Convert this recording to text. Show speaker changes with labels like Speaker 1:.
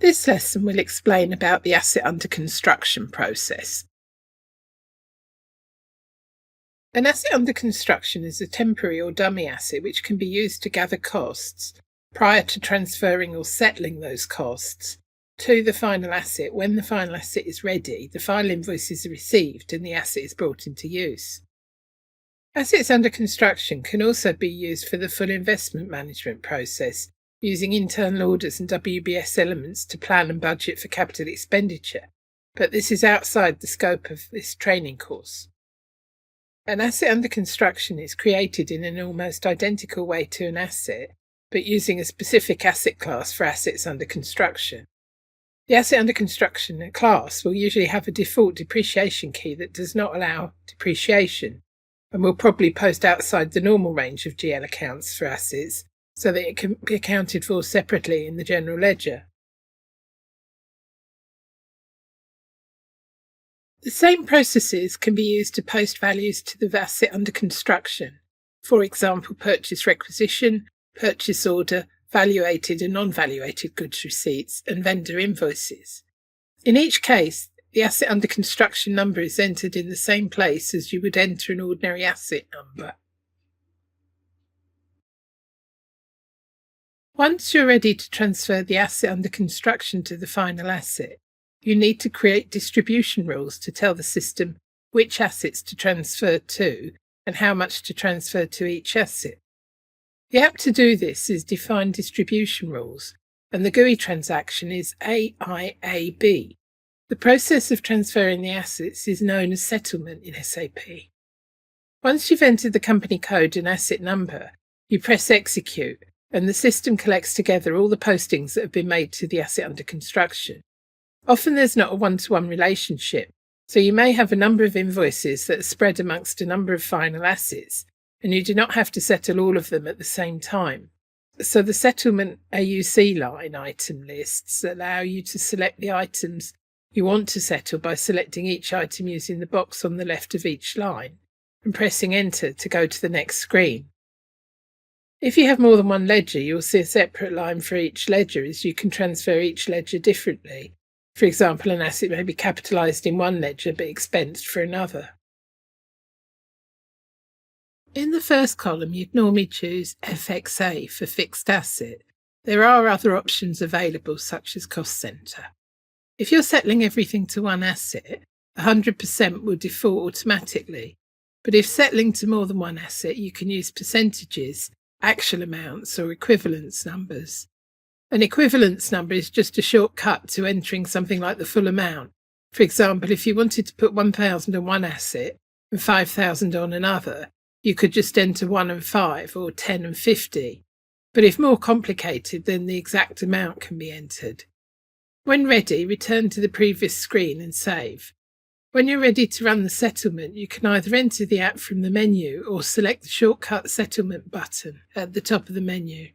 Speaker 1: This lesson will explain about the asset under construction process. An asset under construction is a temporary or dummy asset which can be used to gather costs prior to transferring or settling those costs to the final asset. When the final asset is ready, the final invoices are received and the asset is brought into use. Assets under construction can also be used for the full investment management process, using internal orders and WBS elements to plan and budget for capital expenditure, but this is outside the scope of this training course. An asset under construction is created in an almost identical way to an asset, but using a specific asset class for assets under construction. The asset under construction class will usually have a default depreciation key that does not allow depreciation, and will probably post outside the normal range of GL accounts for assets, so that it can be accounted for separately in the general ledger. The same processes can be used to post values to the asset under construction, for example purchase requisition, purchase order, valuated and non-valuated goods receipts, and vendor invoices. In each case, the asset under construction number is entered in the same place as you would enter an ordinary asset number. Once you're ready to transfer the asset under construction to the final asset, you need to create distribution rules to tell the system which assets to transfer to and how much to transfer to each asset. The app to do this is define distribution rules, and the GUI transaction is AIAB. The process of transferring the assets is known as settlement in SAP. Once you've entered the company code and asset number, you press execute, and the system collects together all the postings that have been made to the asset under construction. Often there's not a one-to-one relationship, so you may have a number of invoices that are spread amongst a number of final assets, and you do not have to settle all of them at the same time. So the settlement AUC line item lists allow you to select the items you want to settle by selecting each item using the box on the left of each line and pressing enter to go to the next screen. If you have more than one ledger, you'll see a separate line for each ledger, as you can transfer each ledger differently. For example, an asset may be capitalised in one ledger but expensed for another. In the first column, you'd normally choose FXA for fixed asset. There are other options available, such as cost centre. If you're settling everything to one asset, 100% will default automatically. But if settling to more than one asset, you can use percentages, actual amounts, or equivalence numbers. An equivalence number is just a shortcut to entering something like the full amount. For example, if you wanted to put 1,000 on one asset and 5,000 on another, you could just enter 1 and 5 or 10 and 50. But if more complicated, then the exact amount can be entered. When ready, return to the previous screen and save. When you're ready to run the settlement, you can either enter the app from the menu or select the shortcut settlement button at the top of the menu.